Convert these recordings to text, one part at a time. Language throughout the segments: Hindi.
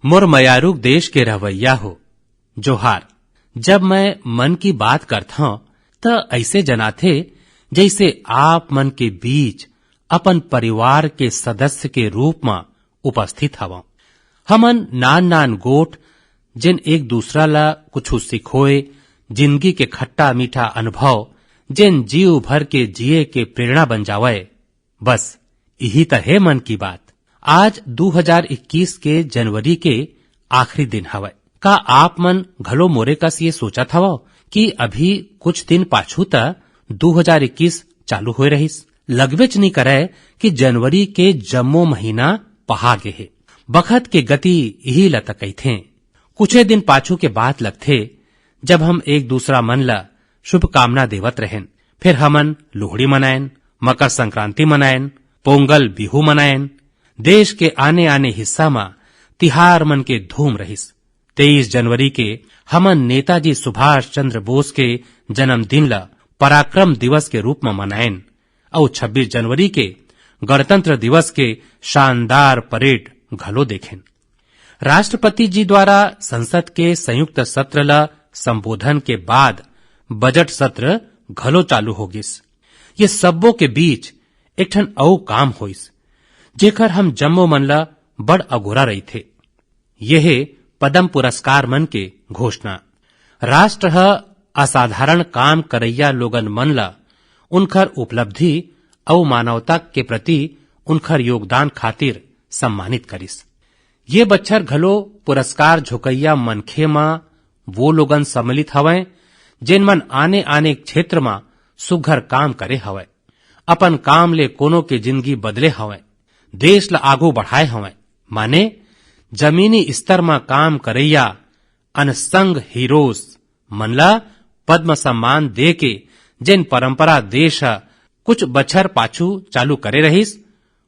मोर मयारूक देश के रहवैया हो जोहार। जब मैं मन की बात करता हूं तो ऐसे जनाथे जैसे आप मन के बीच अपन परिवार के सदस्य के रूप में उपस्थित हवा। हमन नान नान गोठ जिन एक दूसरा ला कुछ सिखोए, जिंदगी के खट्टा मीठा अनुभव जिन जीव भर के जिए के प्रेरणा बन जावे। बस यही तो है मन की बात। आज 2021 के जनवरी के आखिरी दिन हवय। का आप मन घलो मोरे कस ये सोचा था कि अभी कुछ दिन पाछू तक 2021 चालू हो रहीस। लगवेच नहीं करे कि जनवरी के जम्मो महीना पहा गे है। बखत के गति यही लतकई थे। कुछ दिन पाछू के बात लगथे जब हम एक दूसरा मन ला शुभकामना देवत रहेन। फिर हमन लोहड़ी मनायन, मकर संक्रांति मनायन, पोंगल बिहू मनायन। देश के आने आने हिस्सा में तिहार मन के धूम रहिस। 23 जनवरी के हमन नेताजी सुभाष चंद्र बोस के जन्मदिन ला पराक्रम दिवस के रूप में मनायन और 26 जनवरी के गणतंत्र दिवस के शानदार परेड घलो देखेन। राष्ट्रपति जी द्वारा संसद के संयुक्त सत्र ला संबोधन के बाद बजट सत्र घलो चालू होगिस। ये सबों के बीच एक ठन औ काम होइस जेकर हम जम्मो मन ला बड़ अगोरा रही थे। यह पद्म पुरस्कार मन के घोषणा। राष्ट्र असाधारण काम करैया लोगन मन ला उनकर उपलब्धि और मानवता के प्रति उनकर योगदान खातिर सम्मानित करिस। ये बच्छर घलो पुरस्कार झुकैया मनखे मा वो लोगन सम्मिलित हवय जिन मन आने आने क्षेत्र में सुघर काम करे हवय, अपन काम ले कोनो के जिंदगी बदले हवय, देश ला आगू बढ़ाए हवय। माने जमीनी स्तर में काम करैया अनसंग हीरोज मन ला पद्म सम्मान दे के जिन परंपरा देश कुछ बछर पाछू चालू करे रहिस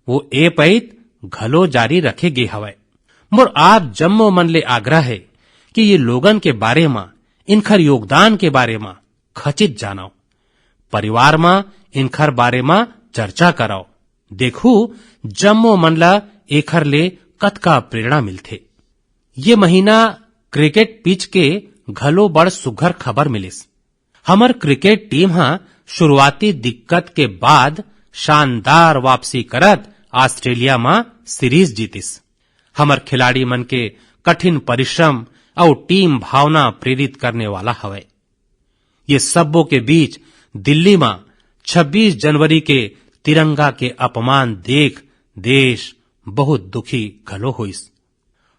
वो ए पैत घलो जारी रखे गे हवय। मोर आप जम्मो मन ले आग्रह है कि ये लोगन के बारे में, इनखर योगदान के बारे में खचित जानो, परिवार में इनखर बारे में चर्चा कराओ। देखू जम्मो मन ला एखर ले कतका प्रेरणा मिलथे। ये महीना क्रिकेट पिच के घलो बड़ सुघर खबर मिलिस। हमर क्रिकेट टीम शुरुआती दिक्कत के बाद शानदार वापसी करत ऑस्ट्रेलिया में सीरीज जीतिस। हमर खिलाड़ी मन के कठिन परिश्रम और टीम भावना प्रेरित करने वाला हवय। ये सबों के बीच दिल्ली में 26 जनवरी के तिरंगा के अपमान देख देश बहुत दुखी घलो होइस।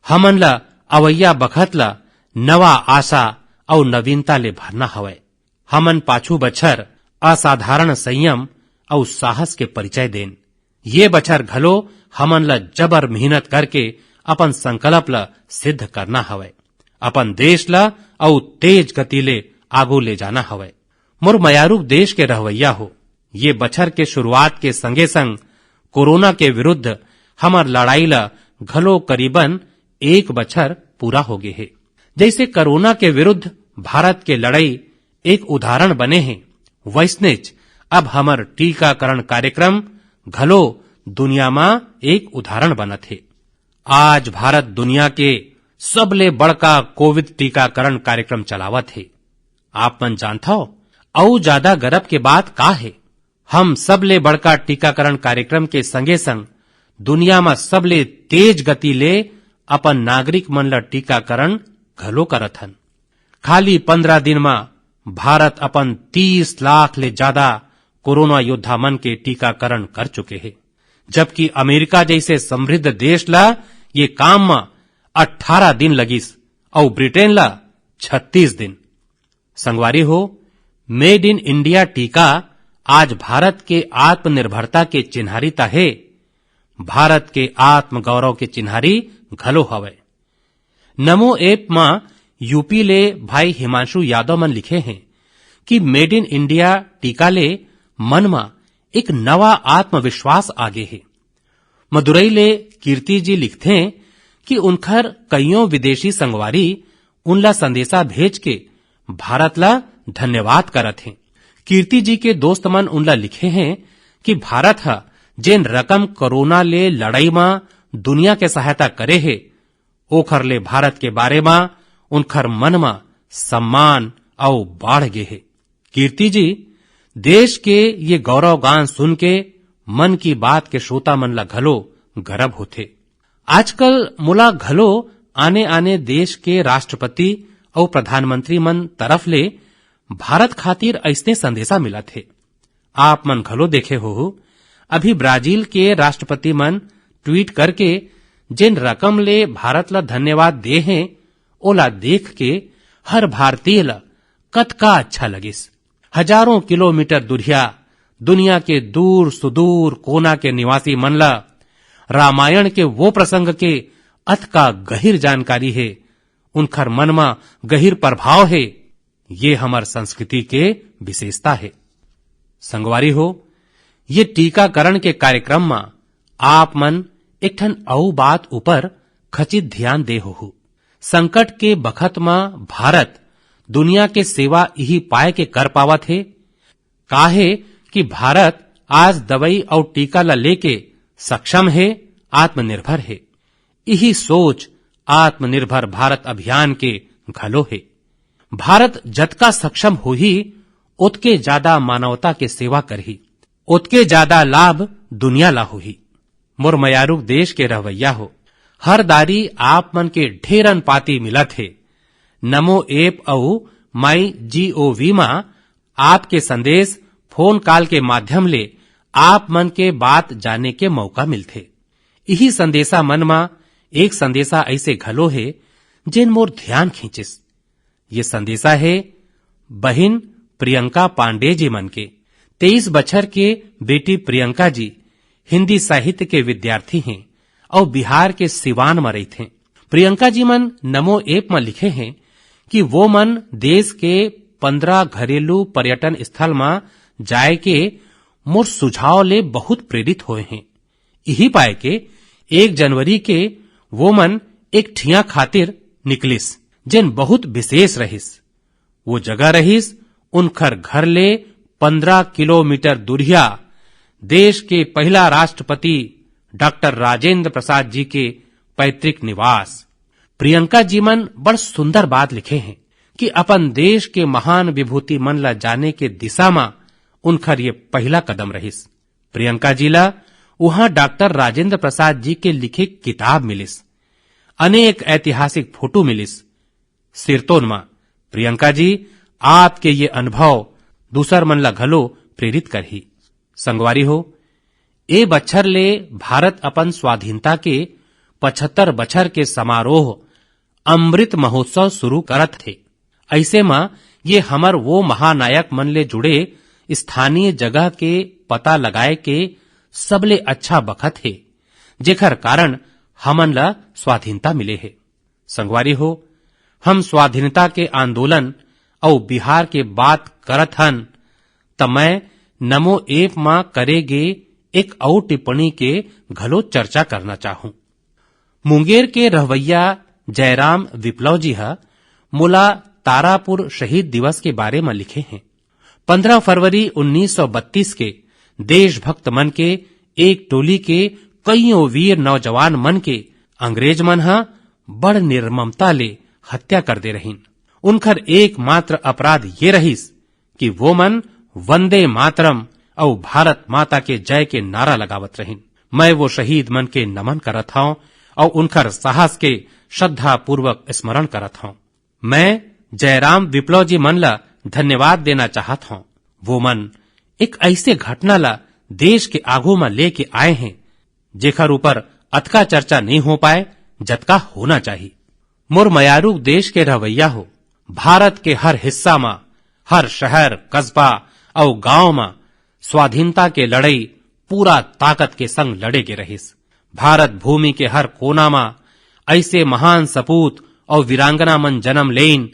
हमन ला अवैया बखत ला नवा आशा और नवीनता ले भरना हवय। हमन पाछू बछर असाधारण संयम और साहस के परिचय देन। ये बछर घलो हमन ला जबर मेहनत करके अपन संकल्प ला सिद्ध करना हवय। अपन देश ला और तेज गति ले आगू ले जाना हवय। मोर मयारूक देश के रहवैया हो, ये बछर के शुरुआत के संगे संग कोरोना के विरुद्ध हमर लड़ाई ला घलो करीबन 1 बछर पूरा हो गए है। जैसे कोरोना के विरुद्ध भारत के लड़ाई एक उदाहरण बने हैं, वैसनेच अब हमर टीकाकरण कार्यक्रम घलो दुनिया में एक उदाहरण बनत है। आज भारत दुनिया के सबले बड़का कोविड टीकाकरण कार्यक्रम चलावत है। आप मन जानता हो और ज्यादा गर्व के बात का है, हम सबले बड़का टीकाकरण कार्यक्रम के संगे संग दुनिया में सबले तेज गति ले अपन नागरिक मन ला टीकाकरण घलो करत हन। खाली 15 दिन में भारत अपन 30 लाख ले ज्यादा कोरोना योद्धा मन के टीकाकरण कर चुके हैं, जबकि अमेरिका जैसे समृद्ध देश ला ये काम में 18 दिन लगिस और ब्रिटेन ला 36 दिन। संगवारी हो, मेड इन इंडिया टीका आज भारत के आत्मनिर्भरता के चिन्हारी ता है, भारत के आत्म गौरव के चिन्हारी घलो हवय। नमो ऐप में यूपी ले भाई हिमांशु यादव मन लिखे हैं कि मेड इन इंडिया टीका ले मन में एक नवा आत्मविश्वास आगे है। मदुरई ले कीर्ति जी लिखते हैं कि उनखर कईयों विदेशी संगवारी उनला संदेशा भेज के भारत ला धन्यवाद करत हैं। कीर्ति जी के दोस्त मन उनला लिखे हैं कि भारत जिन रकम कोरोना ले लड़ाई में दुनिया के सहायता करे है ओखर ले भारत के बारे में उनखर मन में सम्मान और बाढ़ गे है। कीर्ति जी, देश के ये गौरव गान सुन के मन की बात के श्रोता मन ला घलो गर्व होथे। आजकल मुला घलो आने आने देश के राष्ट्रपति और प्रधानमंत्री मन तरफ ले भारत खातिर ऐसने संदेशा मिला थे। आप मन घलो देखे हो, अभी ब्राजील के राष्ट्रपति मन ट्वीट करके जिन रकम ले भारत ला धन्यवाद दे हैं, ओला देख के हर भारतीय ला कतका अच्छा लगिस। हजारों किलोमीटर दुरिया दुनिया के दूर सुदूर कोना के निवासी मन ला रामायण के वो प्रसंग के अतका गहिर जानकारी है, उनखर मन में गहिर प्रभाव है। ये हमार संस्कृति के विशेषता है। संगवारी हो, ये टीकाकरण के कार्यक्रम में आप मन एक ठन औ बात ऊपर खचित ध्यान दे हो। संकट के बखत में भारत दुनिया के सेवा यही पाए के कर पावत है। काहे कि भारत आज दवाई और टीका ला लेके सक्षम है, आत्मनिर्भर है। यही सोच आत्मनिर्भर भारत अभियान के घलो है। भारत जतका सक्षम हो ही उतके ज्यादा मानवता के सेवा करही, उतके ज्यादा लाभ दुनिया ला होही। मोर मयारुक देश के रहवैया हो, हर दारी आप मन के ढेरन पाती मिलत है। नमो ऐप और माई GOV में आपके संदेश फोन कॉल के माध्यम ले आप मन के बात जाने के मौका मिलथे। यही संदेशा मन में एक संदेशा ऐसे घलो है जिन मोर ध्यान खींचिस। ये संदेशा है बहिन प्रियंका पांडे जी मन के। 23 बछर के बेटी प्रियंका जी हिंदी साहित्य के विद्यार्थी हैं और बिहार के सिवान में रही थे। प्रियंका जी मन नमो ऐप में लिखे हैं कि वो मन देश के 15 घरेलू पर्यटन स्थल में जाए के मोर सुझाव ले बहुत प्रेरित हुए हैं। यही पाए के 1 जनवरी के वो मन एक ठिया खातिर निकलिस जिन बहुत विशेष रहिस। वो जगह रहिस उनखर घर ले 15 किलोमीटर दूरिया देश के पहला राष्ट्रपति डॉक्टर राजेंद्र प्रसाद जी के पैतृक निवास। प्रियंका जी मन बड़ सुंदर बात लिखे हैं कि अपन देश के महान विभूति मन ला जाने के दिशा में उनखर ये पहला कदम रहिस। प्रियंका जी ला वहां डॉक्टर राजेंद्र प्रसाद जी के लिखे किताब मिलिस, अनेक ऐतिहासिक फोटो मिलिस। सिरतोन में प्रियंका जी आपके ये अनुभव दूसर मन ला घलो प्रेरित करही। संगवारी हो, ए बच्छर ले भारत अपन स्वाधीनता के 75 बछर के समारोह अमृत महोत्सव शुरू करत थे। ऐसे में ये हमर वो महानायक मन ले जुड़े स्थानीय जगह के पता लगाए के सबले अच्छा बखत है, जेकर कारण हमन ला स्वाधीनता मिले है। संगवारी हो, हम स्वाधीनता के आंदोलन और बिहार के बात करत हन त मैं नमो ऐप में करेगे एक और टिप्पणी के घलो चर्चा करना चाहूं। मुंगेर के रहवैया जयराम विप्लव जी मुला तारापुर शहीद दिवस के बारे में लिखे हैं। 15 फरवरी 1932 के देशभक्त मन के एक टोली के कईयों वीर नौजवान मन के अंग्रेज मन बड़ निर्ममता ले हत्या कर दे रहीन। उनखर एकमात्र अपराध ये रहीस कि वो मन वंदे मातरम और भारत माता के जय के नारा लगावत रहीन। मैं वो शहीद मन के नमन करत हूं और उनखर साहस के श्रद्धा पूर्वक स्मरण करत हूं। मैं जयराम विप्लव जी मन ला धन्यवाद देना चाहत हूं। वो मन एक ऐसे घटना ला देश के आगू में लेके आए हैं जेकर ऊपर अतका चर्चा नहीं हो पाए जतका होना चाहिए। मोर मयारू देश के रवैया हो, भारत के हर हिस्सा में, हर शहर कस्बा और गांव में स्वाधीनता के लड़ाई पूरा ताकत के संग लड़े के रहिस। भारत भूमि के हर कोना में ऐसे महान सपूत और वीरांगना मन जन्म लेन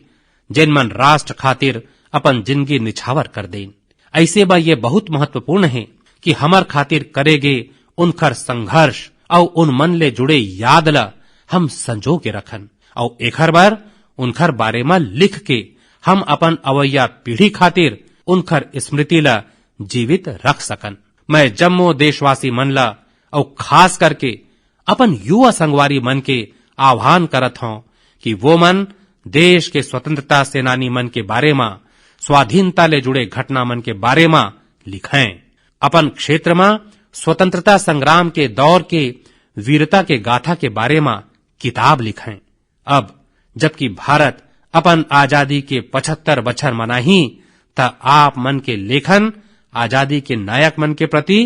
जिन मन राष्ट्र खातिर अपन जिंदगी निछावर कर देन। ऐसे बा ये बहुत महत्वपूर्ण है कि हमर खातिर करेगे उनखर संघर्ष और उन मन ले जुड़े याद ला हम संजो के रखन और एखर बार उनखर बारे में लिख के हम अपन अवैया पीढ़ी खातिर उनखर स्मृति ला जीवित रख सकन। मैं जम्मो देशवासी मन ला और खास करके अपन युवा संगवारी मन के आह्वान करत हूं कि वो मन देश के स्वतंत्रता सेनानी मन के बारे में, स्वाधीनता ले जुड़े घटना मन के बारे में लिखें। अपन क्षेत्र में स्वतंत्रता संग्राम के दौर के वीरता के गाथा के बारे में किताब लिखें। अब जबकि भारत अपन आजादी के 75 बछर मनाही, त आप मन के लेखन आजादी के नायक मन के प्रति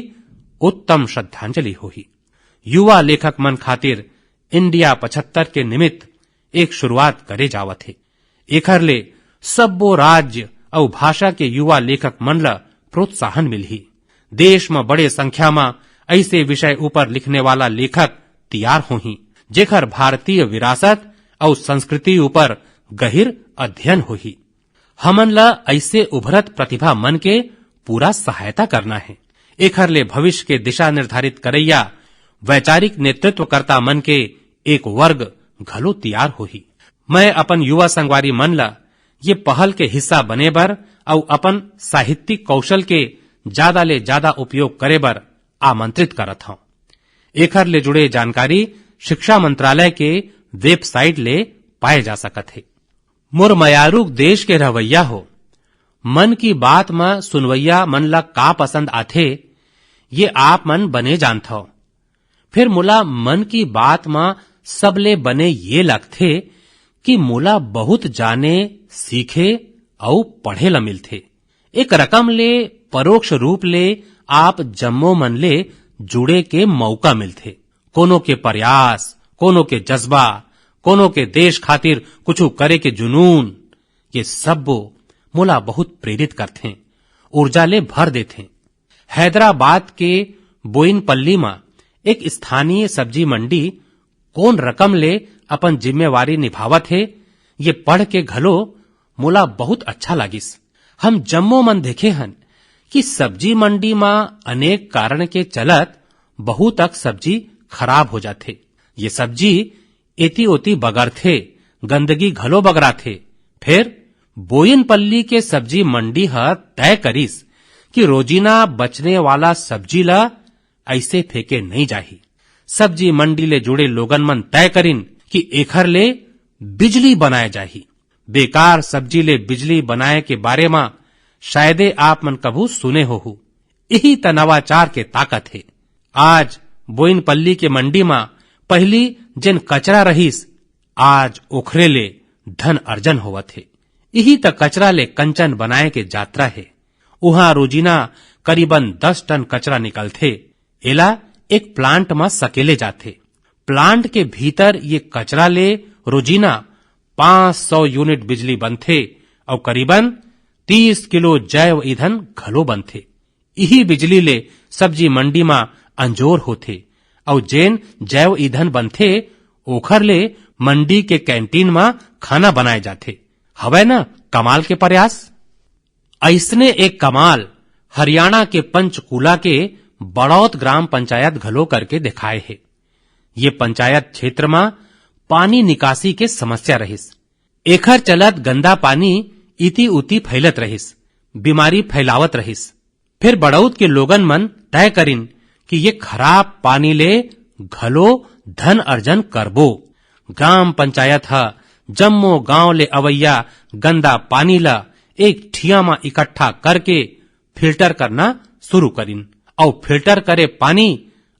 उत्तम श्रद्धांजलि होही। युवा लेखक मन खातिर इंडिया 75 के निमित्त एक शुरुआत करे जावत है। एखर ले सब्बो राज्य और भाषा के युवा लेखक मन ला प्रोत्साहन मिलही। देश में बड़े संख्या में ऐसे विषय ऊपर लिखने वाला लेखक तैयार होही, जेकर भारतीय विरासत और संस्कृति ऊपर गहिर अध्ययन होही। हमन ला ऐसे उभरत प्रतिभा मन के पूरा सहायता करना है। एखर ले भविष्य के दिशा निर्धारित करैया वैचारिक नेतृत्वकर्ता मन के एक वर्ग घलो तैयार होही। मैं अपन युवा संगवारी मन ला ये पहल के हिस्सा बने बर और अपन साहित्यिक कौशल के ज्यादा ले ज्यादा उपयोग करे बर आमंत्रित करत हूं। एखर ले जुड़े जानकारी शिक्षा मंत्रालय के वेबसाइट ले पाए जा सकत है। मोर मयारुक देश के रवैया हो, मन की बात में सुनवैया मन ला का पसंद आथे ये आप मन बने जानत हो। फिर मोला मन की बात में सबले बने ये लगथे कि मोला बहुत जाने, सीखे और पढ़े ला मिलथे। एक रकम ले परोक्ष रूप ले आप जम्मो मन ले जुड़े के मौका मिलथे। कोनो के प्रयास, कोनो के जज्बा, कोनो के देश खातिर कुछ करे के जुनून, ये सब मोला बहुत प्रेरित करथे, ऊर्जा ले भर देथे। हैदराबाद के बोयिनपल्ली में एक स्थानीय सब्जी मंडी कौन रकम ले अपन जिम्मेवारी निभावत है, ये पढ़ के घलो मोला बहुत अच्छा लागिस। हम जम्मो मन देखे हन कि सब्जी मंडी में अनेक कारण के चलत बहुत तक सब्जी खराब हो जाथे। ये सब्जी एती ओती बगरथे, गंदगी घलो बगराथे। फिर बोयिनपल्ली के सब्जी मंडी ह तय करिस कि रोजीना बचने वाला सब्जी ला ऐसे फेंके नहीं जाही। सब्जी मंडी ले जुड़े लोगन मन तय करिन कि एखर ले बिजली बनाए जाही। बेकार सब्जी ले बिजली बनाए के बारे में शायदे आप मन कभू सुने होहू। यही त नवाचार के ताकत है। आज बोयिनपल्ली के मंडी में पहली जिन कचरा रहीस, आज ओखरे ले धन अर्जन होवत है। यही त कचरा ले कंचन बनाए के यात्रा है। उहाँ रोजीना करीबन 10 टन कचरा निकलथे। एला एक प्लांट में सकेले जाथे। प्लांट के भीतर ये कचरा ले रोजीना 500 यूनिट बिजली बनथे और करीबन 30 किलो जैव ईंधन घलो बनथे। यही बिजली ले सब्जी मंडी में अंजोर होथे और जेन जैव ईंधन बनथे ओखर ले मंडी के कैंटीन में खाना बनाए जाथे। हवे न कमाल के प्रयास। ऐसने एक कमाल हरियाणा के पंचकूला के बड़ौत ग्राम पंचायत घलो करके दिखाए है। ये पंचायत क्षेत्र में पानी निकासी के समस्या रहिस। एखर चलत गंदा पानी इति उति फैलत रहिस, बीमारी फैलावत रहिस। फिर बड़ौत के लोगन मन तय करिन कि ये खराब पानी ले घलो धन अर्जन करबो। ग्राम पंचायत ह जम्मो गांव ले अवैया गंदा पानी ला एक ठिया में इकट्ठा करके फिल्टर करना शुरू करिन और फिल्टर करे पानी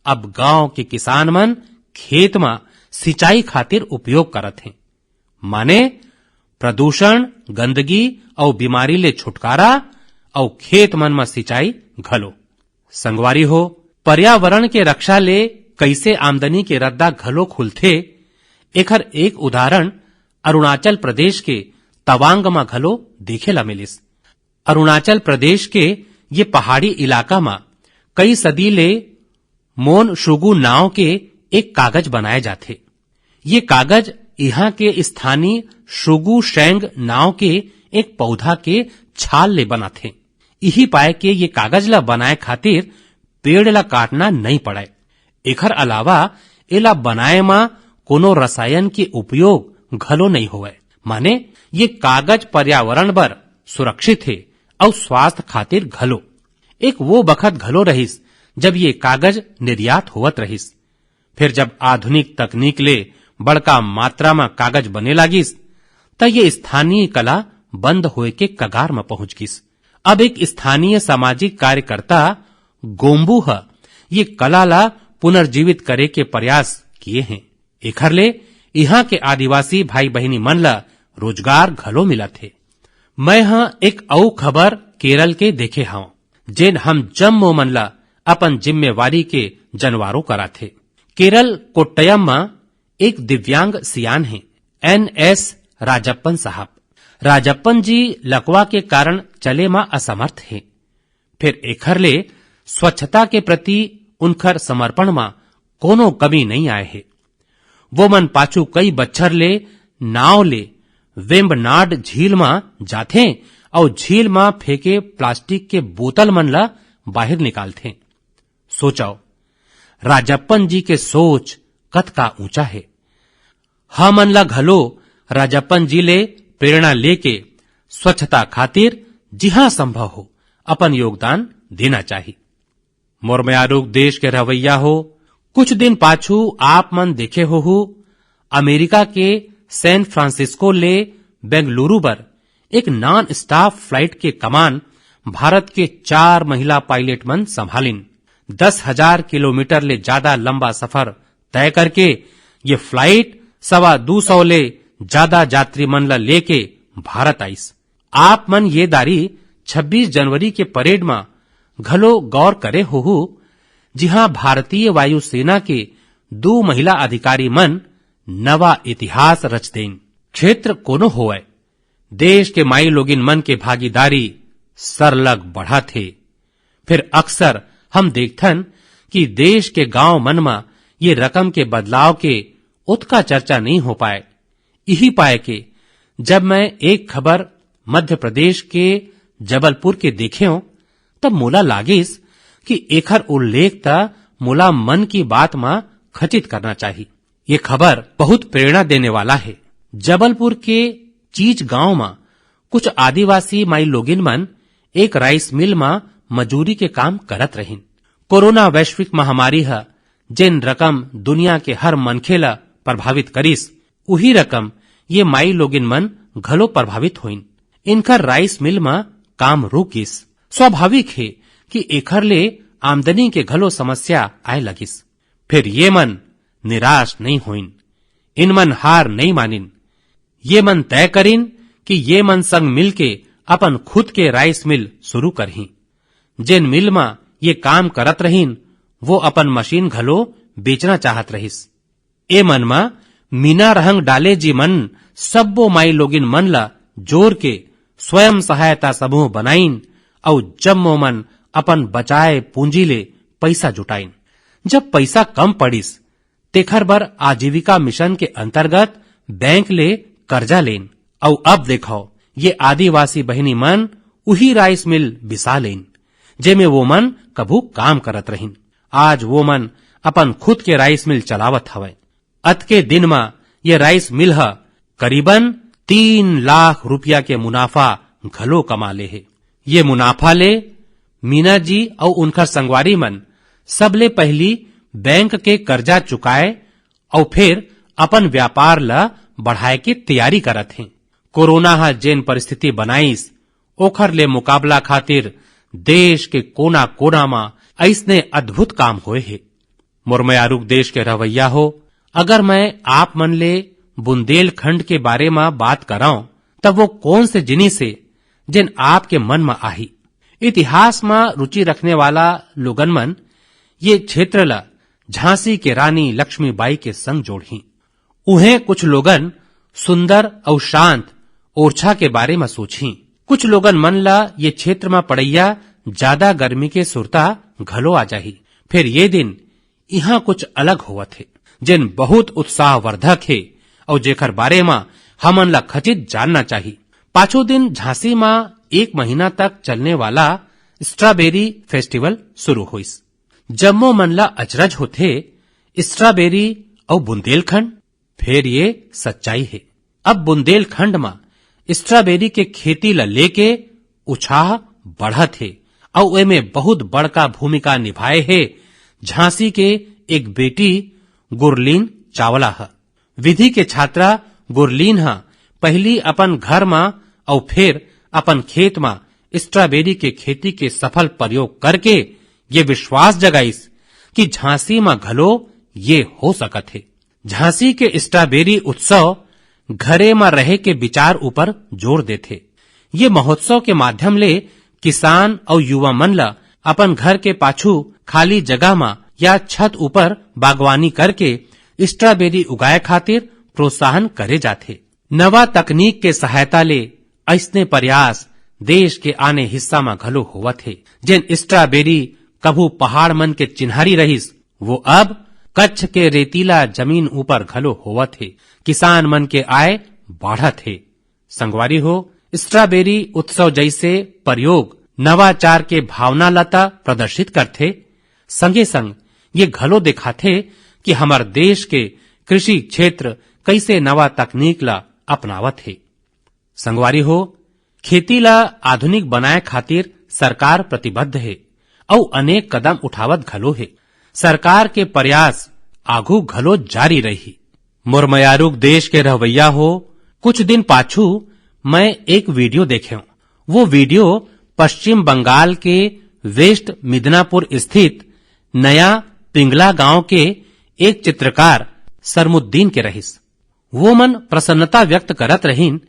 अब गांव के किसान मन खेत में सिंचाई खातिर उपयोग करत हैं। माने प्रदूषण, गंदगी और बीमारी ले छुटकारा और खेत मन में सिंचाई घलो। संगवारी हो, पर्यावरण के रक्षा ले कैसे आमदनी के रद्दा घलो खुलथे, एखर एक उदाहरण अरुणाचल प्रदेश के तवांग में घलो देखे ला मिलिस। अरुणाचल प्रदेश के ये पहाड़ी इलाका में कई सदी ले मोन शुगु नाव के एक कागज बनाए जाथे। ये कागज यहाँ के स्थानीय शुगु शेंग नाव के एक पौधा के छाल ले बनाथे। यही पाए के ये कागज ला बनाए खातिर पेड़ ला काटना नहीं पड़े। एखर अलावा एला बनाए में कोनो रसायन के उपयोग घलो नहीं होवे। माने ये कागज पर्यावरण बर सुरक्षित है और स्वास्थ्य खातिर घलो। एक वो बखत घलो रहिस जब ये कागज निर्यात होवत रहिस। फिर जब आधुनिक तकनीक ले बड़का मात्रा में कागज बने लागिस त ये स्थानीय कला बंद होए के कगार में पहुंच गिस। अब एक स्थानीय सामाजिक कार्यकर्ता गोम्बू ये कला ला पुनर्जीवित करे के प्रयास किए हैं। एखर ले यहाँ के आदिवासी भाई बहनी मन ला रोजगार घलो मिला थे। मैं एक औ खबर केरल के देखे हूं जेन हम जम्मो मन ला अपन जिम्मेवारी के जनवारों करा थे। केरल कोट्टयम में एक दिव्यांग सियान है NS राजप्पन साहब। राजप्पन जी लकवा के कारण चले में असमर्थ हैं। फिर एखर ले स्वच्छता के प्रति उनकर समर्पण में कोनो कमी नहीं आए है। वो मन पाछू कई बच्छर ले नाव ले वेम्बनाड झील में जाथे और झील में फेंके प्लास्टिक के बोतल मन ला बाहर निकालथे। सोचाओ राजप्पन जी के सोच कतका ऊंचा है। हमन ला घलो राजप्पन जी ले प्रेरणा लेके स्वच्छता खातिर जिहां संभव हो अपन योगदान देना चाहिए। मोर म्यारुक देश के रवैया हो, कुछ दिन पाछू आप मन देखे हो अमेरिका के सैन फ्रांसिस्को ले बेंगलुरु पर एक नॉन स्टाफ फ्लाइट के कमान भारत के 4 महिला पायलट मन संभालिन। 10,000 किलोमीटर ले ज्यादा लंबा सफर तय करके ये फ्लाइट 225 ले ज्यादा यात्री मन ला लेके भारत आईस। आप मन ये दारी 26 जनवरी के परेड में घलो गौर करे हो जिहां भारतीय वायुसेना के 2 महिला अधिकारी मन नवा इतिहास रच देन। क्षेत्र कोनो होए, देश के माई लोगिन मन के भागीदारी सरलग बढ़ा थे। फिर अक्सर हम देखथन कि देश के गांव मन में ये रकम के बदलाव के उतका चर्चा नहीं हो पाए। यही पाए के जब मैं एक खबर मध्य प्रदेश के जबलपुर के देखे हो तब मोला लागिस कि एखर उल्लेख ता मोला मन की बात में खचित करना चाहिए। ये खबर बहुत प्रेरणा देने वाला है। जबलपुर के चीज गांव में कुछ आदिवासी माई लोगिन मन एक राइस मिल में मजूरी के काम करत रहिन। कोरोना वैश्विक महामारी है जिन रकम दुनिया के हर मनखे ला प्रभावित करिस उही रकम ये माई लोगिन मन घलो प्रभावित होइन। इनकर राइस मिल में काम रुक गिस। स्वाभाविक है कि एखर ले आमदनी के घलो समस्या आए लगिस। फिर ये मन निराश नहीं होइन, इन मन हार नहीं मानिन। ये मन तय करिन कि ये मन संग मिलके अपन खुद के राइस मिल शुरू करही। जिन मिल में ये काम करत रहीन वो अपन मशीन घलो बेचना चाहत रहिस। ए मन में मीना रहंग डाले जी मन सब्बो माई लोगिन मन ला जोर के स्वयं सहायता समूह बनाइन और जम्मो मन अपन बचाए पूंजी ले पैसा जुटाइन। जब पैसा कम पड़िस तेखर बर आजीविका मिशन के अंतर्गत बैंक ले कर्जा लेन और अब देखो ये आदिवासी बहनी मन उही राइस मिल बिसा लेन जेमे वो मन कभू काम करत रहिन। आज वो मन अपन खुद के राइस मिल चलावत हवे। अत के दिन में ये राइस मिल करीबन 3 लाख रुपया के मुनाफा घलो कमा ले है। ये मुनाफा ले मीना जी और उनका संगवारी मन सबले पहली बैंक के कर्जा चुकाए और फिर अपन व्यापार ला बढ़ाए के तैयारी करत हैं। कोरोना हा जेन परिस्थिति बनाईस ओखर ले मुकाबला खातिर देश के कोना कोना में ऐसने अद्भुत काम होए है। मुरमयारुक देश के रवैया हो, अगर मैं आप मन ले बुंदेलखंड के बारे में बात कराऊं तब वो कौन से जिनिस से जिन आपके मन में आही। इतिहास में रुचि रखने वाला लोगन मन ये क्षेत्र ला झांसी के रानी लक्ष्मीबाई के संग जोड़ी। उन्हें कुछ लोगन सुंदर और शांत ओरछा के बारे में सोची। कुछ लोगन मन ला ये क्षेत्र में पड़ैया ज्यादा गर्मी के सुरता घलो आ जाही। फिर ये दिन यहाँ कुछ अलग हुआ थे जिन बहुत उत्साहवर्धक है और जेकर बारे में हमन ला खचित जानना चाहिए। पांचों दिन झांसी में 1 महीना तक चलने वाला स्ट्रॉबेरी फेस्टिवल शुरू हुई। जम्मो मन ला अचरज होते स्ट्रॉबेरी और बुंदेलखंड। फिर ये सच्चाई है। अब बुंदेलखंड में स्ट्रॉबेरी के खेती ला लेके उत्साह बढ़त है और एमे बहुत बड़का भूमिका निभाए है झांसी के एक बेटी गुरलीन चावला है। विधि के छात्रा गुरलीन हा पहली अपन घर मा और फिर अपन खेत मा स्ट्रॉबेरी के खेती के सफल प्रयोग करके ये विश्वास जगाइस कि झांसी में घलो ये हो सकत है। झांसी के स्ट्रॉबेरी उत्सव घरे में रहे के विचार ऊपर जोर देथे। ये महोत्सव के माध्यम ले किसान और युवा मन ला अपन घर के पाछू खाली जगह में या छत ऊपर बागवानी करके स्ट्रॉबेरी उगाए खातिर प्रोत्साहन करे जाथे। नवा तकनीक के सहायता ले ऐसने प्रयास देश के आने हिस्सा में घलो होवत है। जिन स्ट्रॉबेरी कभू पहाड़ मन के चिन्हारी रहिस वो अब कच्छ के रेतीला जमीन ऊपर घलो होवत है। किसान मन के आय बढ़त है। संगवारी हो, स्ट्रॉबेरी उत्सव जैसे प्रयोग नवाचार के भावना लता प्रदर्शित करथे। संगे संग ये घलो दिखाथे कि हमार देश के कृषि क्षेत्र कैसे नवा तकनीक ला अपनावत है। संगवारी हो, खेती ला आधुनिक बनाए खातिर सरकार प्रतिबद्ध है और अनेक कदम उठावत घलो है। सरकार के प्रयास आगू घलो जारी रही। मुरमयारूक देश के रहवैया हो, कुछ दिन पाछू मैं एक वीडियो देखे। वो वीडियो पश्चिम बंगाल के वेस्ट मिदनापुर स्थित नया पिंगला गांव के एक चित्रकार सरमुद्दीन के रहिस। वो मन प्रसन्नता व्यक्त करत रहीन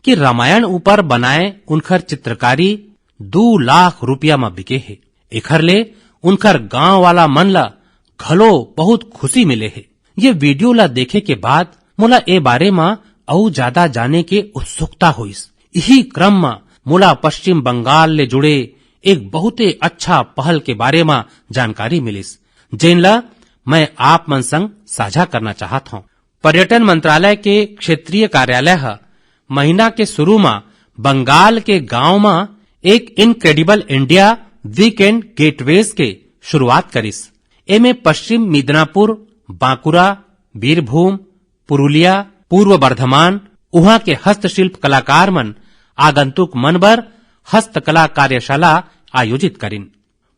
कि रामायण ऊपर बनाए उनकर चित्रकारी 2 लाख रुपया में बिके है। एखर ले उनकर गांव वाला मन ला घलो बहुत खुशी मिले है। ये वीडियो ला देखे के बाद मोला ए बारे में और ज्यादा जाने के उत्सुकता हुईस। यही क्रम में मोला पश्चिम बंगाल ले जुड़े एक बहुत अच्छा पहल के बारे में जानकारी मिलिस, जेन ला मैं आप मन संग साझा करना चाहत हूँ। पर्यटन मंत्रालय के क्षेत्रीय कार्यालय महीना के शुरू में बंगाल के गांव में एक इनक्रेडिबल इंडिया वीकेंड गेटवेज के शुरुआत करिस। एमे पश्चिम मिदनापुर, बांकुरा, बीरभूम, पुरुलिया, पूर्व बर्धमान उहाँ के हस्तशिल्प कलाकार मन आगंतुक मन बर हस्तकला कार्यशाला आयोजित करिन।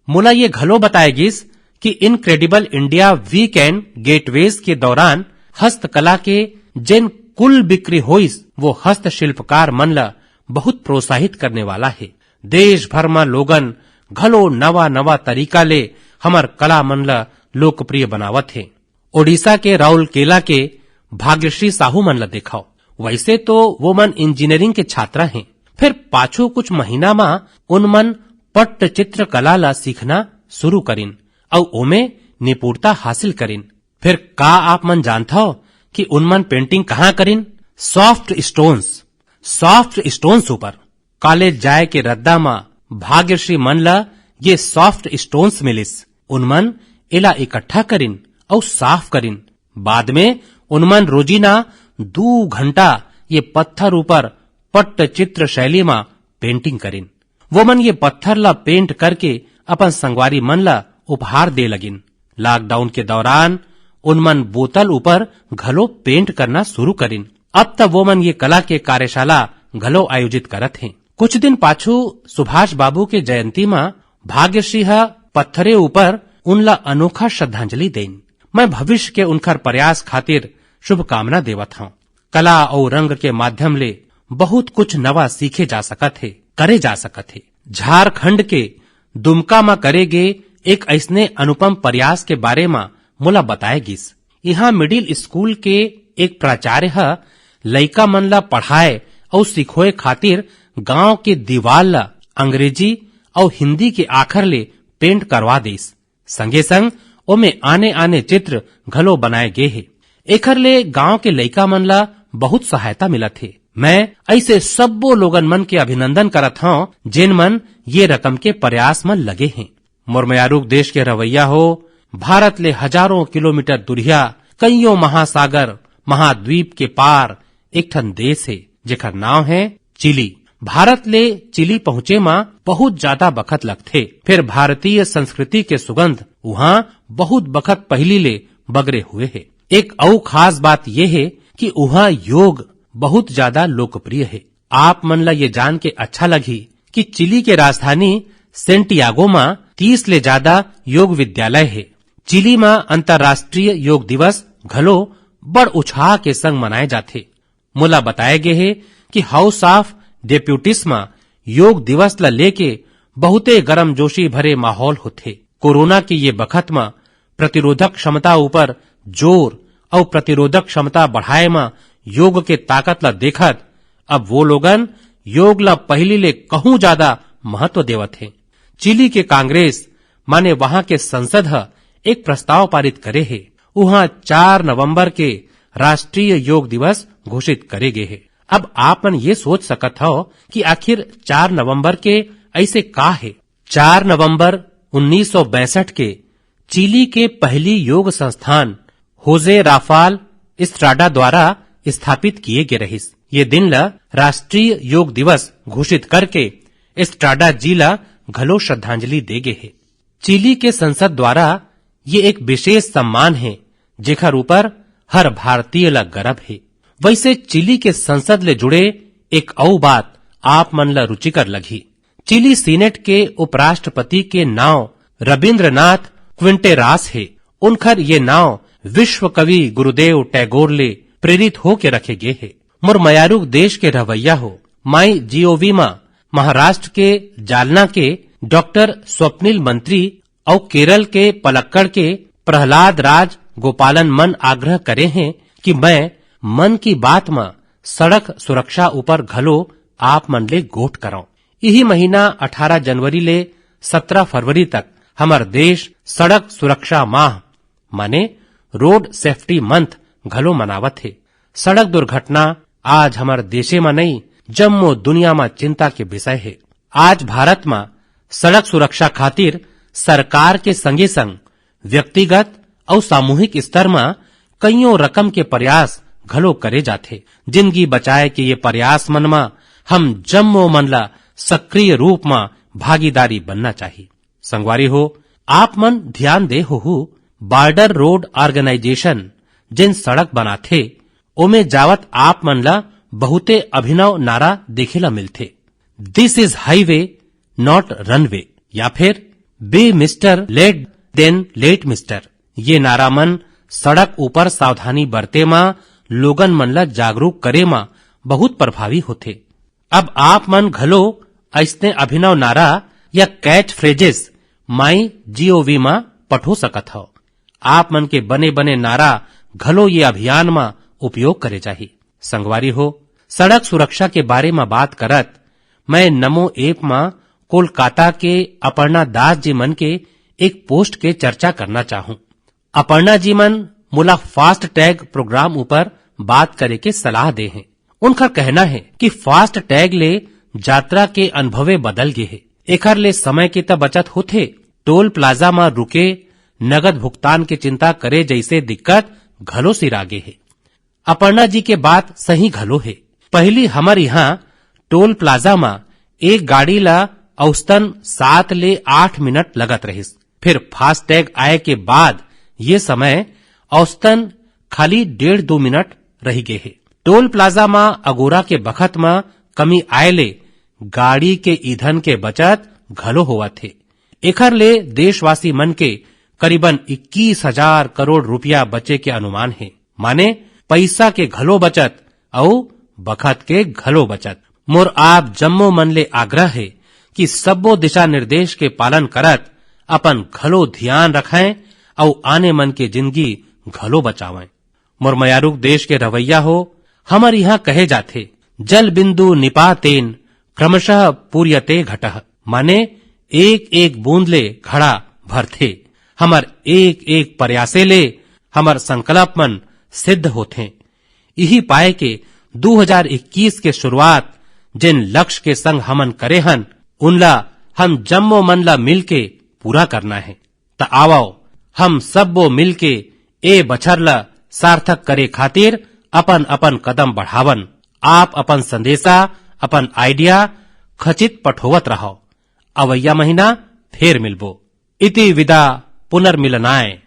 मोला ये घलो बताएगिस कि इनक्रेडिबल इंडिया वीकेंड गेटवेज के दौरान हस्तकला के जिन कुल बिक्री होइस वो हस्तशिल्पकार मन ला बहुत प्रोत्साहित करने वाला है। देश भर में लोगन घलो नवा नवा तरीका ले हमर कला मन ला लोकप्रिय बनावत है। ओडिशा के राउरकेला के भाग्यश्री साहू मन ला देखाओ। वैसे तो वो मन इंजीनियरिंग के छात्रा हैं, फिर पाछू कुछ महीना में उन मन पट्टचित्र कला ला सीखना शुरू करिन और ओमे निपुणता हासिल करिन। फिर का आप मन जानता हो कि उनमन पेंटिंग कहाँ करिन? सॉफ्ट स्टोन्स ऊपर। कॉलेज जाए के रद्दा में भाग्यश्री मन ला ये सॉफ्ट स्टोन्स मिलिस। उनमन इला इकट्ठा करिन और साफ करिन। बाद में उनमन रोजीना 2 घंटा ये पत्थर ऊपर पट्टचित्र शैली में पेंटिंग करिन। वो मन ये पत्थर ला पेंट करके अपन संगवारी मन ला उपहार दे लगिन। लॉकडाउन के दौरान उनमन बोतल ऊपर घलो पेंट करना शुरू करिन। अब तक वो मन ये कला के कार्यशाला घलो आयोजित करत हैं। कुछ दिन पाछू सुभाष बाबू के जयंती में भाग्यश्री पत्थरे ऊपर उनला अनोखा श्रद्धांजलि देन। मैं भविष्य के उनकर प्रयास खातिर शुभकामना देवत हूँ। कला और रंग के माध्यम ले बहुत कुछ नवा सीखे जा सकत है, करे जा सकत है। झारखंड के दुमका में करे गे एक ऐसने अनुपम प्रयास के बारे में मोला बताएगिस। यहाँ मिडिल स्कूल के एक प्राचार्य लइका मन ला पढ़ाए और सिखोए खातिर गांव के दीवार ला अंग्रेजी और हिंदी के आखर ले पेंट करवा देस। संगे संग ओमे आने आने चित्र घलो बनाए गे है। एखर ले गांव के लइका मन ला बहुत सहायता मिलत है। मैं ऐसे सबो लोगन मन के अभिनंदन करत हूँ जिन मन ये रकम के प्रयास में लगे हैं। मुरमयारूक देश के रवैया हो, भारत ले हजारों किलोमीटर दूरिया कईयों महासागर महाद्वीप के पार एक ठन देश है जेकर नाम है चिली। भारत ले चिली पहुँचे में बहुत ज्यादा बखत लगथे। फिर भारतीय संस्कृति के सुगंध वहाँ बहुत बखत पहली ले बगरे हुए है। एक और खास बात यह है कि वहाँ योग बहुत ज्यादा लोकप्रिय है। आप मन ला ये जान के अच्छा लगी कि चिली के राजधानी सेंटियागो में 30 ले ज्यादा योग विद्यालय है। चिली में अंतर्राष्ट्रीय योग दिवस घलो बड़ उत्साह के संग मनाए जाते। मोला बताए गे हे कि हाउस ऑफ डेप्यूटीज में योग दिवस ला लेके बहुते गरम जोशी भरे माहौल होते। कोरोना के ये बखत में प्रतिरोधक क्षमता ऊपर जोर और प्रतिरोधक क्षमता बढ़ाए में योग के ताकत ला देखत अब वो लोगन योग ला पहली ले कहूं ज्यादा महत्व देवत है। चिली के कांग्रेस माने वहां के संसद एक प्रस्ताव पारित करे है। वहां 4 नवंबर के राष्ट्रीय योग दिवस घोषित करे गए है। अब आप मन ये सोच सकत हो कि आखिर 4 नवंबर के ऐसे का है। 4 नवंबर 1962 के चिली के पहली योग संस्थान होजे राफाल इस्ट्राडा द्वारा स्थापित किए गए रहिस। ये दिन ला राष्ट्रीय योग दिवस घोषित करके इस्ट्राडा जी ला घलो श्रद्धांजलि देगे है। चिली के संसद द्वारा ये एक विशेष सम्मान है जेकर ऊपर हर भारतीय ला गर्व है। वैसे चिली के संसद ले जुड़े एक और बात आप मन ला रुचिकर लगी। चिली सीनेट के उपराष्ट्रपति के नाव रविंद्रनाथ क्विंटेरास है। उनकर ये नाव विश्व कवि गुरुदेव टैगोर ले प्रेरित हो के रखे गए है। मुरमयारुक देश के रवैया हो। माई जीओवी में महाराष्ट्र के जालना के डॉक्टर स्वप्निल मंत्री और केरल के पलक्कड़ के प्रहलाद राज गोपालन मन आग्रह करे हैं कि मैं मन की बात में सड़क सुरक्षा ऊपर घलो आप मन ले गोठ कराऊं। यही महीना 18 जनवरी ले 17 फरवरी तक हमार देश सड़क सुरक्षा माह माने रोड सेफ्टी मंथ घलो मनावत है। सड़क दुर्घटना आज हमार देशे में नहीं जम्मो दुनिया में चिंता के विषय है। आज भारत में सड़क सुरक्षा खातिर सरकार के संगे संग व्यक्तिगत और सामूहिक स्तर में कईयों रकम के प्रयास घलो करे जाते। जिंदगी बचाए के ये प्रयास मन में हम जम्मो मन ला सक्रिय रूप में भागीदारी बनना चाहिए। संगवारी हो आप मन ध्यान दे हो बॉर्डर रोड ऑर्गेनाइजेशन जिन सड़क बनाथे ओमे जावत आप मन ला बहुते अभिनव नारा देखेला मिलथे। This is highway not runway या फिर be mister late than late mister. ये नारा मन सड़क ऊपर सावधानी बरते मां लोगन मन ला जागरूक करे मां बहुत प्रभावी होथे। अब आप मन घलो ऐसने अभिनव नारा या कैच फ्रेजेस माई जीओवी मां पठो सकत हो। आप मन के बने बने नारा घलो ये अभियान में उपयोग करे चाहिए। संगवारी हो सड़क सुरक्षा के बारे में बात करत मैं नमो ऐप में कोलकाता के अपर्णा दास जी मन के एक पोस्ट के चर्चा करना चाहूं। अपर्णा जी मन मुला फास्ट टैग प्रोग्राम ऊपर बात करे के सलाह दे हैं। उनका कहना है कि फास्ट टैग ले यात्रा के अनुभवे बदल गए है। एकर ले समय के त बचत होथे। टोल प्लाजा में रुके नगद भुगतान के चिंता करे जैसे दिक्कत घलो सिरागे है। अपर्णा जी के बात सही घलो है। पहली हमारे यहाँ टोल प्लाजा में एक गाड़ी ला औसतन 7 ले 8 मिनट लगत रहिस। फिर फास्ट टैग आए के बाद ये समय औसतन खाली 1.5-2 मिनट रही गए है। टोल प्लाजा में अगोरा के बखत में कमी आए ले गाड़ी के ईंधन के बचत घलो हुआ थे। एकर ले देशवासी मन के करीबन 21,000 करोड़ रुपया बचे के अनुमान है। माने पैसा के घलो बचत और बखत के घलो बचत। मोर आप जम्मो मन ले आग्रह है कि सबो दिशा निर्देश के पालन करत अपन घलो ध्यान रखें और आने मन के जिंदगी घलो बचावें। मोर मयारुक देश के रवैया हो हमार यहाँ कहे जाथे जल बिंदु निपातेन क्रमशः पूर्यते घटः। माने एक एक बूंद ले घड़ा भरथे। हमार एक एक प्रयासे ले हमार संकल्प मन सिद्ध होथे। यही पाए के 2021 के शुरुआत जिन लक्ष्य के संग हमन करे हन उनला हम जम्मो मन ला मिल के पूरा करना है। त आवो हम सबो मिल के ए बछर ला सार्थक करे खातिर अपन अपन कदम बढ़ावन। आप अपन संदेशा अपन आइडिया खचित पठोवत रहो। अवैया महीना फिर मिलबो। इति विदा पुनर्मिलनाय।